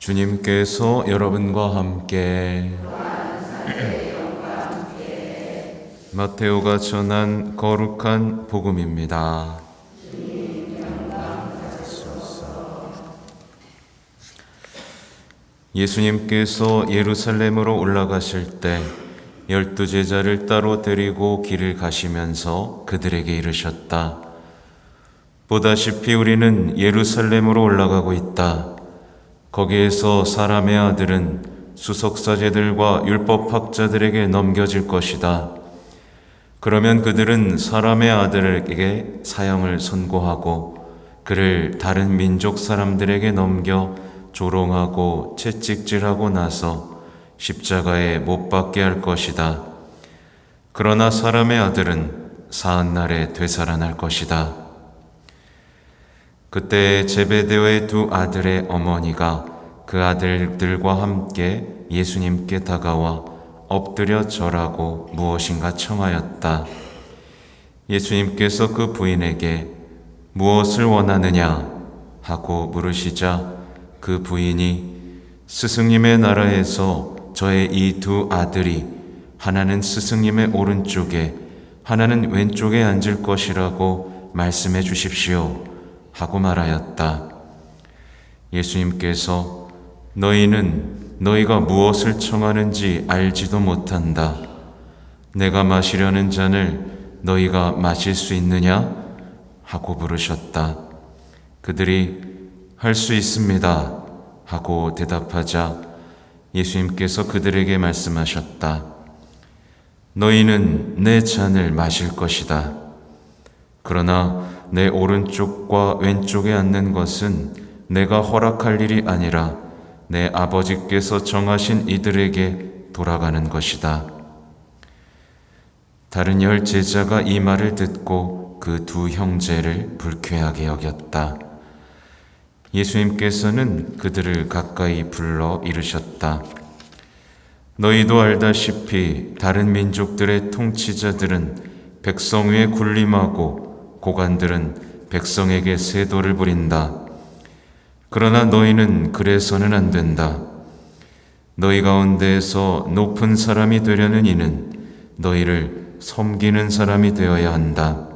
주님께서 여러분과 함께 마테오가 전한 거룩한 복음입니다. 예수님께서 예루살렘으로 올라가실 때 12제자를 따로 데리고 길을 가시면서 그들에게 이르셨다. 보다시피 우리는 예루살렘으로 올라가고 있다. 거기에서 사람의 아들은 수석사제들과 율법학자들에게 넘겨질 것이다. 그러면 그들은 사람의 아들에게 사형을 선고하고 그를 다른 민족 사람들에게 넘겨 조롱하고 채찍질하고 나서 십자가에 못 박게 할 것이다. 그러나 사람의 아들은 사흔날에 되살아날 것이다. 그때 제베데오의 두 아들의 어머니가 그 아들들과 함께 예수님께 다가와 엎드려 절하고 무엇인가 청하였다. 예수님께서 그 부인에게 무엇을 원하느냐 하고 물으시자 그 부인이 스승님의 나라에서 저의 이 두 아들이 하나는 스승님의 오른쪽에 하나는 왼쪽에 앉을 것이라고 말씀해 주십시오 하고 말하였다. 예수님께서 너희는 너희가 무엇을 청하는지 알지도 못한다. 내가 마시려는 잔을 너희가 마실 수 있느냐? 하고 물으셨다. 그들이 할 수 있습니다 하고 대답하자 예수님께서 그들에게 말씀하셨다. 너희는 내 잔을 마실 것이다. 그러나 내 오른쪽과 왼쪽에 앉는 것은 내가 허락할 일이 아니라 내 아버지께서 정하신 이들에게 돌아가는 것이다. 다른 10 제자가 이 말을 듣고 그 두 형제를 불쾌하게 여겼다. 예수님께서는 그들을 가까이 불러 이르셨다. 너희도 알다시피 다른 민족들의 통치자들은 백성 위에 군림하고 고관들은 백성에게 세도를 부린다. 그러나 너희는 그래서는 안 된다. 너희 가운데에서 높은 사람이 되려는 이는 너희를 섬기는 사람이 되어야 한다.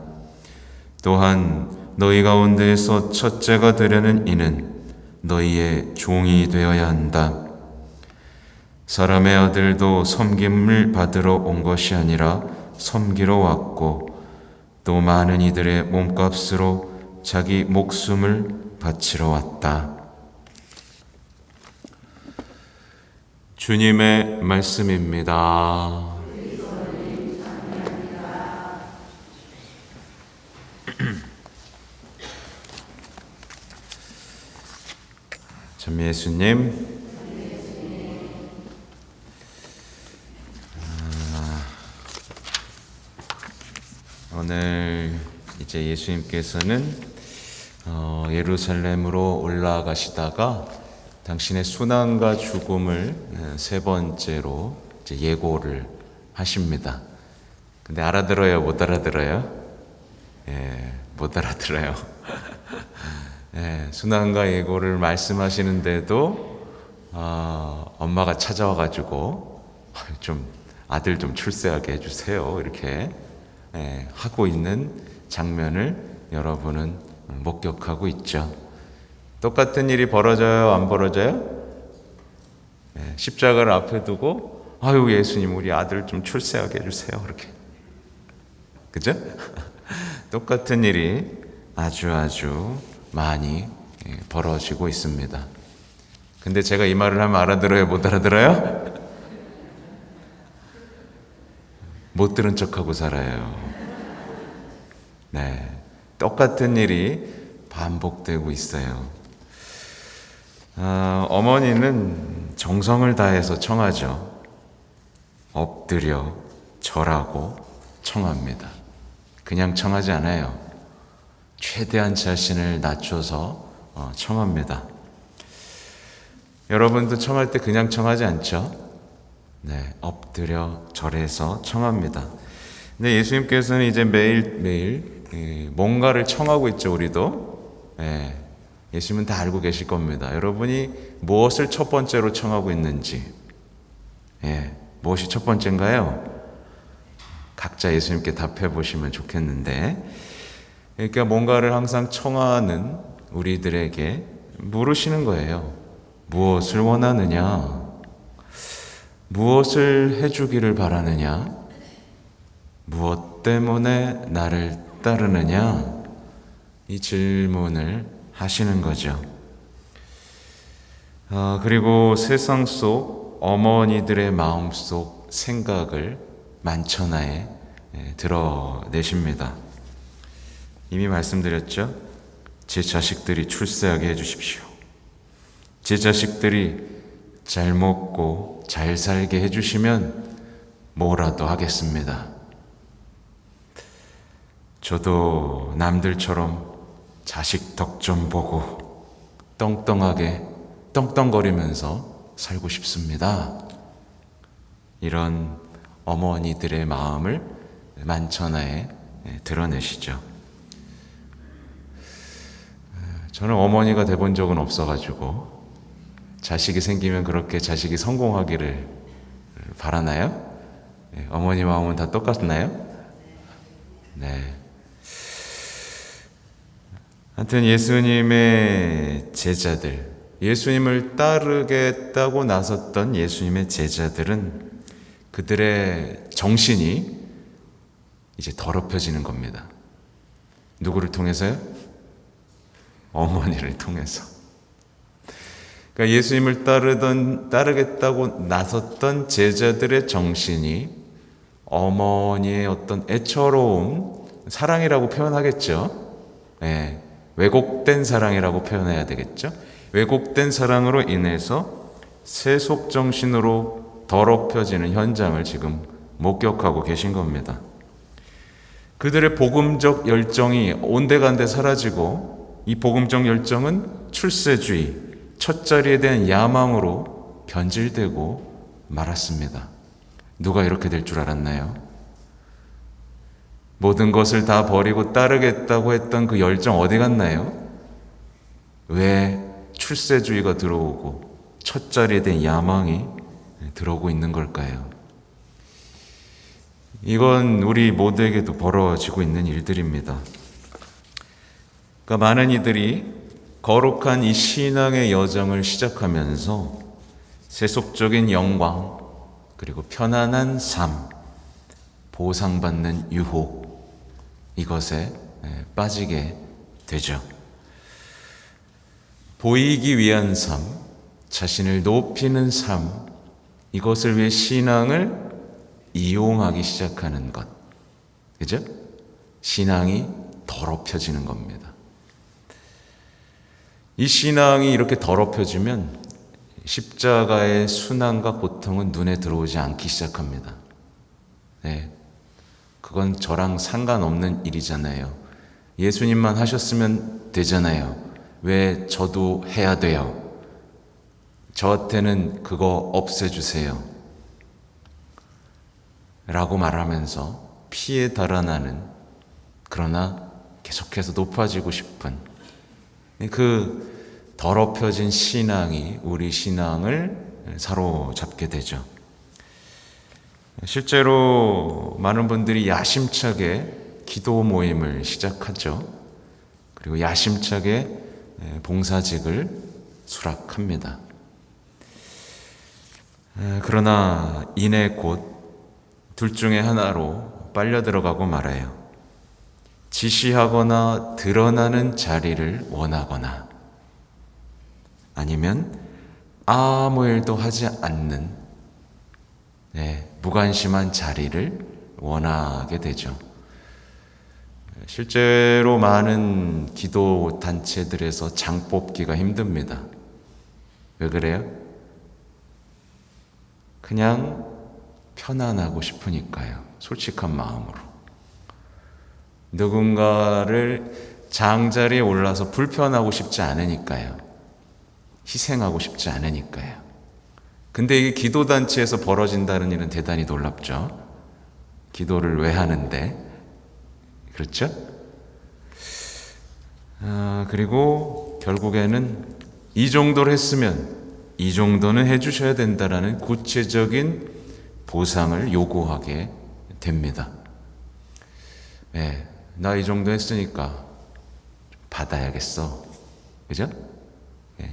또한 너희 가운데에서 첫째가 되려는 이는 너희의 종이 되어야 한다. 사람의 아들도 섬김을 받으러 온 것이 아니라 섬기러 왔고 또 많은 이들의 몸값으로 자기 목숨을 바치러 왔다. 주님의 말씀입니다. 참 예수님, 오늘 이제 예수님께서는 예루살렘으로 올라가시다가 당신의 순환과 죽음을 세 번째로 이제 예고를 하십니다. 근데 알아들어요? 못 알아들어요? 못 알아들어요. 순환과 예고를 말씀하시는데도 엄마가 찾아와가지고 좀 아들 좀 출세하게 해주세요 이렇게 하고 있는 장면을 여러분은 목격하고 있죠. 똑같은 일이 벌어져요? 안 벌어져요? 십자가를 앞에 두고 아유 예수님 우리 아들 좀 출세하게 해주세요 이렇게. 그죠? 똑같은 일이 아주 많이 벌어지고 있습니다. 근데 제가 이 말을 하면 알아들어요? 못 알아들어요? 못 들은 척하고 살아요. 똑같은 일이 반복되고 있어요. 어머니는 정성을 다해서 청하죠. 엎드려 절하고 청합니다. 그냥 청하지 않아요. 최대한 자신을 낮춰서 청합니다. 여러분도 청할 때 그냥 청하지 않죠? 엎드려 절해서 청합니다. 근데 예수님께서는 이제 매일매일 뭔가를 청하고 있죠, 우리도. 예수님은 다 알고 계실 겁니다. 여러분이 무엇을 첫 번째로 청하고 있는지, 무엇이 첫 번째인가요? 각자 예수님께 답해 보시면 좋겠는데, 그러니까 뭔가를 항상 청하는 우리들에게 물으시는 거예요. 무엇을 원하느냐? 무엇을 해주기를 바라느냐? 무엇 때문에 나를 따르느냐? 이 질문을 하시는 거죠. 그리고 세상 속 어머니들의 마음속 생각을 만천하에 드러내십니다. 이미 말씀드렸죠? 제 자식들이 출세하게 해주십시오. 제 자식들이 잘 먹고 잘 살게 해주시면 뭐라도 하겠습니다. 저도 남들처럼 자식 덕 좀 보고 떵떵거리면서 살고 싶습니다. 이런 어머니들의 마음을 만천하에 드러내시죠. 저는 어머니가 돼본 적은 없어가지고 자식이 생기면 그렇게 자식이 성공하기를 바라나요? 어머니 마음은 다 똑같나요? 네. 하여튼 예수님의 제자들, 예수님을 따르겠다고 나섰던 예수님의 제자들은 그들의 정신이 이제 더럽혀지는 겁니다. 누구를 통해서요? 어머니를 통해서. 그러니까 예수님을 따르겠다고 나섰던 제자들의 정신이 어머니의 어떤 애처로움, 사랑이라고 표현하겠죠. 왜곡된 사랑이라고 표현해야 되겠죠. 왜곡된 사랑으로 인해서 세속정신으로 더럽혀지는 현장을 지금 목격하고 계신 겁니다. 그들의 복음적 열정이 온데간데 사라지고 이 복음적 열정은 출세주의, 첫 자리에 대한 야망으로 변질되고 말았습니다. 누가 이렇게 될 줄 알았나요? 모든 것을 다 버리고 따르겠다고 했던 그 열정 어디 갔나요? 왜 출세주의가 들어오고 첫 자리에 대한 야망이 들어오고 있는 걸까요? 이건 우리 모두에게도 벌어지고 있는 일들입니다. 그러니까 많은 이들이 거룩한 이 신앙의 여정을 시작하면서 세속적인 영광, 그리고 편안한 삶, 보상받는 유혹, 이것에 빠지게 되죠. 보이기 위한 삶, 자신을 높이는 삶, 이것을 위해 신앙을 이용하기 시작하는 것. 그죠? 신앙이 더럽혀지는 겁니다. 이 신앙이 이렇게 더럽혀지면 십자가의 순환과 고통은 눈에 들어오지 않기 시작합니다. 그건 저랑 상관없는 일이잖아요. 예수님만 하셨으면 되잖아요. 왜 저도 해야 돼요? 저한테는 그거 없애주세요. 라고 말하면서 피에 달아나는, 그러나 계속해서 높아지고 싶은 그 더럽혀진 신앙이 우리 신앙을 사로잡게 되죠. 실제로 많은 분들이 야심차게 기도 모임을 시작하죠. 그리고 야심차게 봉사직을 수락합니다. 그러나 이내 곧 둘 중에 하나로 빨려 들어가고 말아요. 지시하거나 드러나는 자리를 원하거나 아니면 아무 일도 하지 않는 무관심한 자리를 원하게 되죠. 실제로 많은 기도 단체들에서 장 뽑기가 힘듭니다. 왜 그래요? 그냥 편안하고 싶으니까요. 솔직한 마음으로. 누군가를 장자리에 올라서 불편하고 싶지 않으니까요. 희생하고 싶지 않으니까요. 근데 이게 기도단체에서 벌어진다는 일은 대단히 놀랍죠. 기도를 왜 하는데? 그렇죠? 그리고 결국에는 이 정도를 했으면 이 정도는 해주셔야 된다라는 구체적인 보상을 요구하게 됩니다. 나 이 정도 했으니까 받아야겠어. 그죠?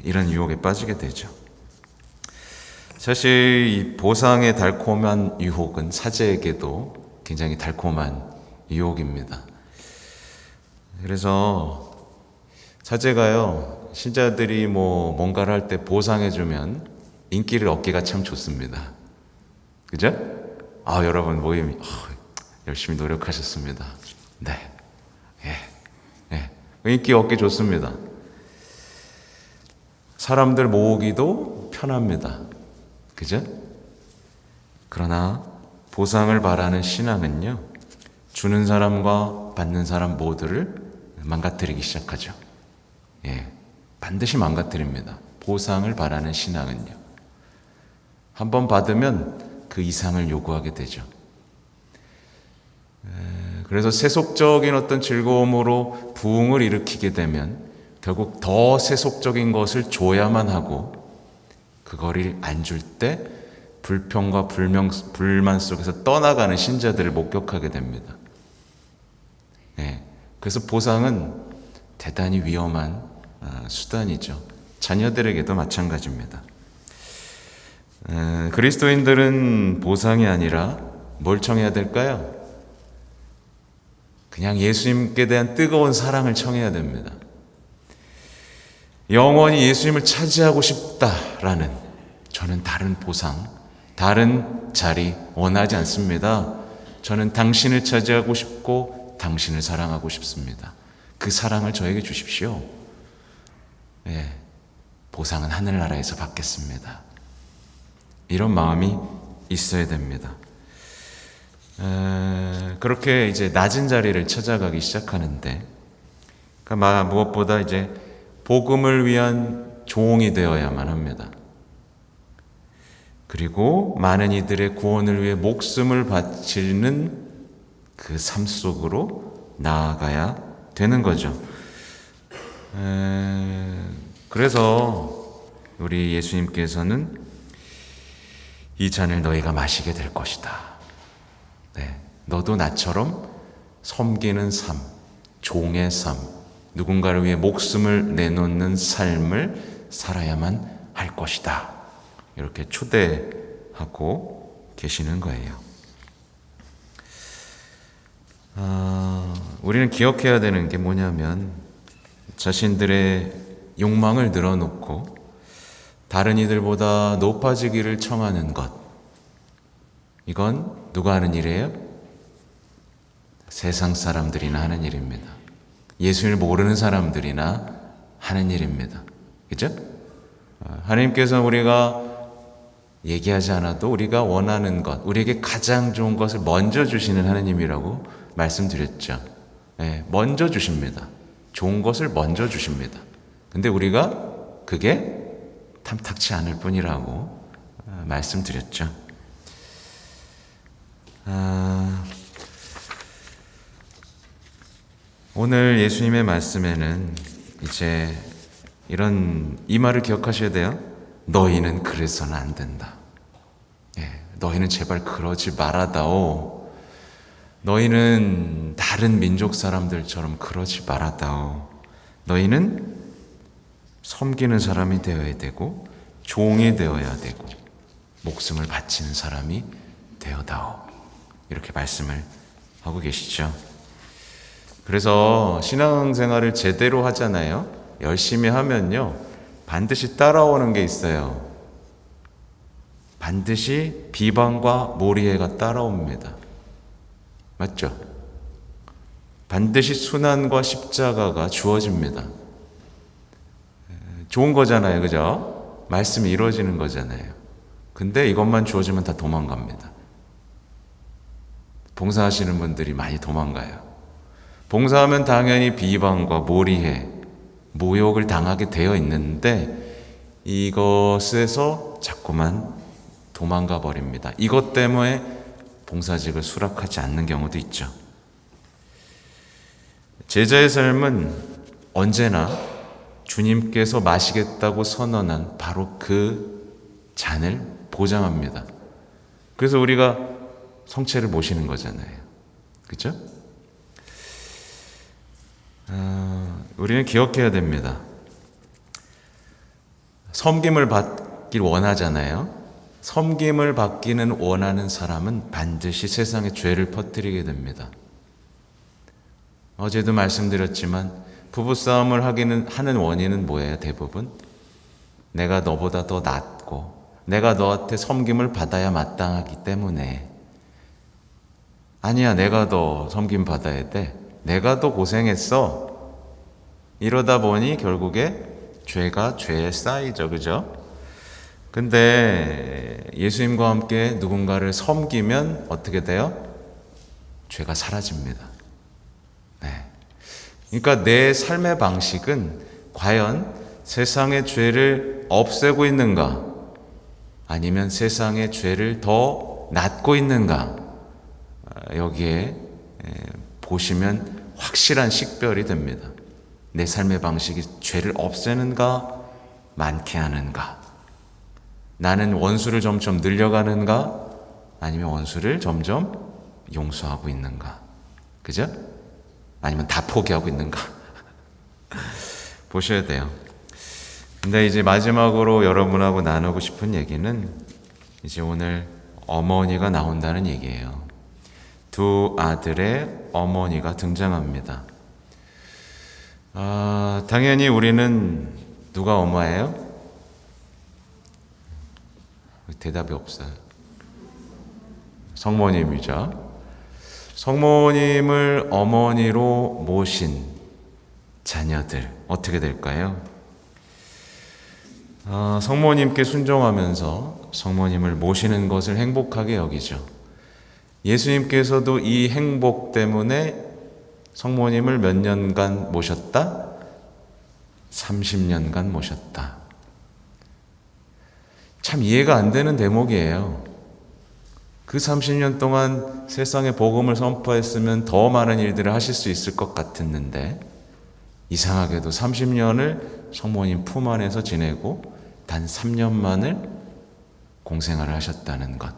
이런 유혹에 빠지게 되죠. 사실 이 보상의 달콤한 유혹은 사제에게도 굉장히 달콤한 유혹입니다. 그래서 사제가요, 신자들이 뭔가를 할 때 보상해주면 인기를 얻기가 참 좋습니다. 그죠? 여러분 모임 열심히 노력하셨습니다. 네. 인기 얻기 좋습니다. 사람들 모으기도 편합니다. 그죠? 그러나 보상을 바라는 신앙은요, 주는 사람과 받는 사람 모두를 망가뜨리기 시작하죠. 반드시 망가뜨립니다. 보상을 바라는 신앙은요. 한번 받으면 그 이상을 요구하게 되죠. 그래서 세속적인 어떤 즐거움으로 부흥을 일으키게 되면 결국 더 세속적인 것을 줘야만 하고, 그거를 안 줄 때 불평과 불만 속에서 떠나가는 신자들을 목격하게 됩니다. 그래서 보상은 대단히 위험한 수단이죠. 자녀들에게도 마찬가지입니다. 그리스도인들은 보상이 아니라 뭘 청해야 될까요? 그냥 예수님께 대한 뜨거운 사랑을 청해야 됩니다. 영원히 예수님을 차지하고 싶다라는, 저는 다른 보상, 다른 자리 원하지 않습니다. 저는 당신을 차지하고 싶고 당신을 사랑하고 싶습니다. 그 사랑을 저에게 주십시오. 보상은 하늘나라에서 받겠습니다. 이런 마음이 있어야 됩니다. 그렇게 이제 낮은 자리를 찾아가기 시작하는데, 그러니까 무엇보다 이제 복음을 위한 종이 되어야만 합니다. 그리고 많은 이들의 구원을 위해 목숨을 바치는 그 삶 속으로 나아가야 되는 거죠. 그래서 우리 예수님께서는 이 잔을 너희가 마시게 될 것이다. 너도 나처럼 섬기는 삶, 종의 삶, 누군가를 위해 목숨을 내놓는 삶을 살아야만 할 것이다. 이렇게 초대하고 계시는 거예요. 우리는 기억해야 되는 게 뭐냐면, 자신들의 욕망을 늘어놓고 다른 이들보다 높아지기를 청하는 것, 이건 누가 하는 일이에요? 세상 사람들이나 하는 일입니다. 예수님을 모르는 사람들이나 하는 일입니다. 그렇죠? 하나님께서 우리가 얘기하지 않아도 우리가 원하는 것, 우리에게 가장 좋은 것을 먼저 주시는 하나님이라고 말씀드렸죠. 먼저 주십니다. 좋은 것을 먼저 주십니다. 근데 우리가 그게 탐탁치 않을 뿐이라고 말씀드렸죠. 오늘 예수님의 말씀에는 이제 이 말을 기억하셔야 돼요. 너희는 그래서는 안 된다. 너희는 제발 그러지 말아다오. 너희는 다른 민족 사람들처럼 그러지 말아다오. 너희는 섬기는 사람이 되어야 되고, 종이 되어야 되고, 목숨을 바치는 사람이 되어다오. 이렇게 말씀을 하고 계시죠. 그래서 신앙생활을 제대로 하잖아요. 열심히 하면요, 반드시 따라오는 게 있어요. 반드시 비방과 모리해가 따라옵니다. 맞죠? 반드시 순환과 십자가가 주어집니다. 좋은 거잖아요. 그죠? 말씀이 이루어지는 거잖아요. 근데 이것만 주어지면 다 도망갑니다. 봉사하시는 분들이 많이 도망가요. 봉사하면 당연히 비방과 모리해, 모욕을 당하게 되어 있는데 이것에서 자꾸만 도망가 버립니다. 이것 때문에 봉사직을 수락하지 않는 경우도 있죠. 제자의 삶은 언제나 주님께서 마시겠다고 선언한 바로 그 잔을 보장합니다. 그래서 우리가 성체를 모시는 거잖아요. 그렇죠? 우리는 기억해야 됩니다. 섬김을 받길 원하잖아요. 섬김을 받기는 원하는 사람은 반드시 세상에 죄를 퍼뜨리게 됩니다. 어제도 말씀드렸지만 부부싸움을 하는 원인은 뭐예요? 대부분 내가 너보다 더 낫고 내가 너한테 섬김을 받아야 마땅하기 때문에. 아니야, 내가 더 섬김 받아야 돼. 내가 더 고생했어. 이러다 보니 결국에 죄가 죄에 쌓이죠. 그죠? 근데 예수님과 함께 누군가를 섬기면 어떻게 돼요? 죄가 사라집니다. 네. 그러니까 내 삶의 방식은 과연 세상의 죄를 없애고 있는가? 아니면 세상의 죄를 더 낳고 있는가? 여기에 보시면 확실한 식별이 됩니다. 내 삶의 방식이 죄를 없애는가, 많게 하는가? 나는 원수를 점점 늘려가는가, 아니면 원수를 점점 용서하고 있는가? 그죠? 아니면 다 포기하고 있는가? 보셔야 돼요. 근데 이제 마지막으로 여러분하고 나누고 싶은 얘기는 이제 오늘 어머니가 나온다는 얘기예요. 두 아들의 어머니가 등장합니다. 당연히 우리는 누가 엄마예요? 대답이 없어요. 성모님이죠. 성모님을 어머니로 모신 자녀들 어떻게 될까요? 성모님께 순종하면서 성모님을 모시는 것을 행복하게 여기죠. 예수님께서도 이 행복 때문에 성모님을 몇 년간 모셨다? 30년간 모셨다. 참 이해가 안 되는 대목이에요. 그 30년 동안 세상에 복음을 선포했으면 더 많은 일들을 하실 수 있을 것 같았는데 이상하게도 30년을 성모님 품 안에서 지내고 단 3년만을 공생활을 하셨다는 것.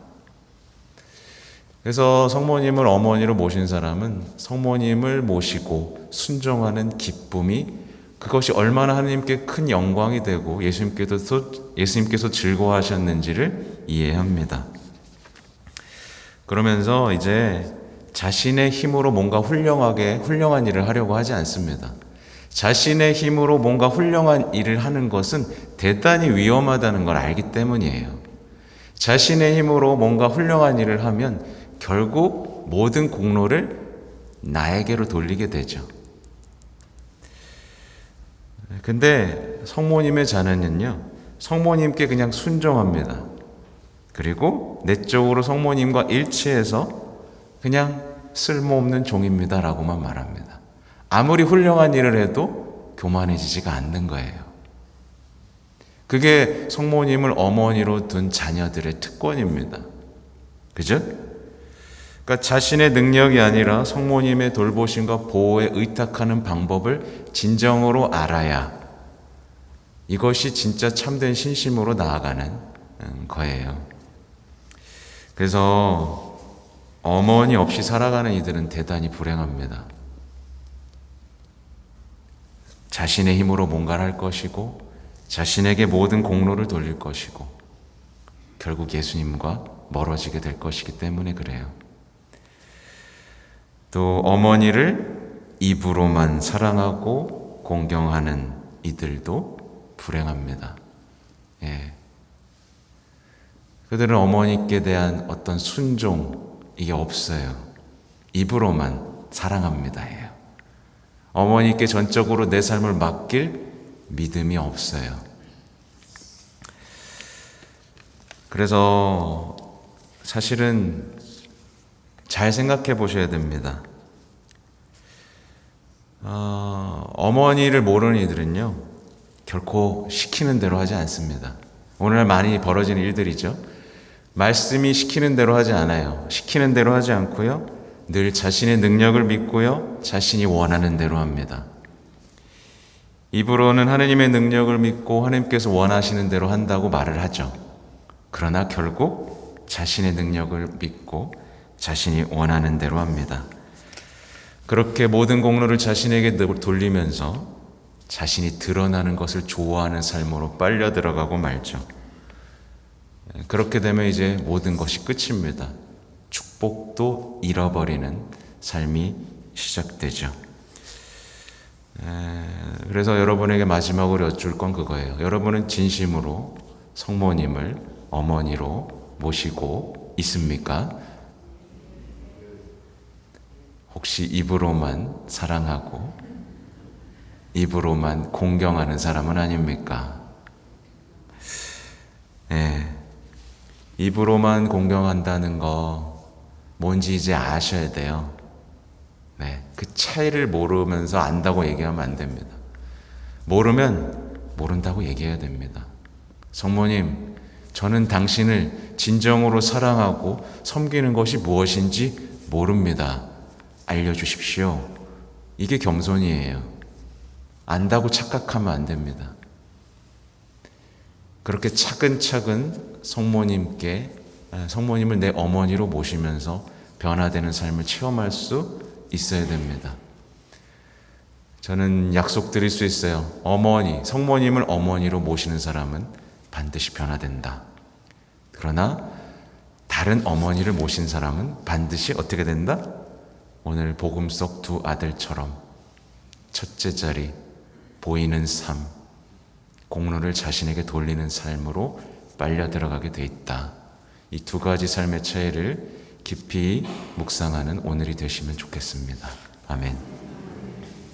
그래서 성모님을 어머니로 모신 사람은 성모님을 모시고 순종하는 기쁨이 그것이 얼마나 하나님께 큰 영광이 되고 예수님께서 즐거워하셨는지를 이해합니다. 그러면서 이제 자신의 힘으로 뭔가 훌륭한 일을 하려고 하지 않습니다. 자신의 힘으로 뭔가 훌륭한 일을 하는 것은 대단히 위험하다는 걸 알기 때문이에요. 자신의 힘으로 뭔가 훌륭한 일을 하면 결국 모든 공로를 나에게로 돌리게 되죠. 근데 성모님의 자녀는요, 성모님께 그냥 순종합니다. 그리고 내적으로 성모님과 일치해서 그냥 쓸모없는 종입니다 라고만 말합니다. 아무리 훌륭한 일을 해도 교만해지지가 않는 거예요. 그게 성모님을 어머니로 둔 자녀들의 특권입니다. 그죠? 그러니까 자신의 능력이 아니라 성모님의 돌보심과 보호에 의탁하는 방법을 진정으로 알아야 이것이 진짜 참된 신심으로 나아가는 거예요. 그래서 어머니 없이 살아가는 이들은 대단히 불행합니다. 자신의 힘으로 뭔가를 할 것이고 자신에게 모든 공로를 돌릴 것이고 결국 예수님과 멀어지게 될 것이기 때문에 그래요. 또 어머니를 입으로만 사랑하고 공경하는 이들도 불행합니다. 예. 그들은 어머니께 대한 어떤 순종 이게 없어요. 입으로만 사랑합니다 해요. 어머니께 전적으로 내 삶을 맡길 믿음이 없어요. 그래서 사실은 잘 생각해 보셔야 됩니다. 어머니를 모르는 이들은요, 결코 시키는 대로 하지 않습니다. 오늘날 많이 벌어지는 일들이죠. 말씀이 시키는 대로 하지 않아요. 시키는 대로 하지 않고요, 늘 자신의 능력을 믿고요, 자신이 원하는 대로 합니다. 입으로는 하느님의 능력을 믿고 하나님께서 원하시는 대로 한다고 말을 하죠. 그러나 결국 자신의 능력을 믿고 자신이 원하는 대로 합니다. 그렇게 모든 공로를 자신에게 돌리면서 자신이 드러나는 것을 좋아하는 삶으로 빨려 들어가고 말죠. 그렇게 되면 이제 모든 것이 끝입니다. 축복도 잃어버리는 삶이 시작되죠. 그래서 여러분에게 마지막으로 여쭐 건 그거예요. 여러분은 진심으로 성모님을 어머니로 모시고 있습니까? 혹시 입으로만 사랑하고 입으로만 공경하는 사람은 아닙니까? 입으로만 공경한다는 거 뭔지 이제 아셔야 돼요. 그 차이를 모르면서 안다고 얘기하면 안 됩니다. 모르면 모른다고 얘기해야 됩니다. 성모님, 저는 당신을 진정으로 사랑하고 섬기는 것이 무엇인지 모릅니다. 알려주십시오. 이게 겸손이에요. 안다고 착각하면 안 됩니다. 그렇게 차근차근 성모님을 내 어머니로 모시면서 변화되는 삶을 체험할 수 있어야 됩니다. 저는 약속드릴 수 있어요. 성모님을 어머니로 모시는 사람은 반드시 변화된다. 그러나 다른 어머니를 모신 사람은 반드시 어떻게 된다? 오늘 복음 속 두 아들처럼 첫째 자리, 보이는 삶, 공로를 자신에게 돌리는 삶으로 빨려 들어가게 돼 있다. 이 두 가지 삶의 차이를 깊이 묵상하는 오늘이 되시면 좋겠습니다. 아멘.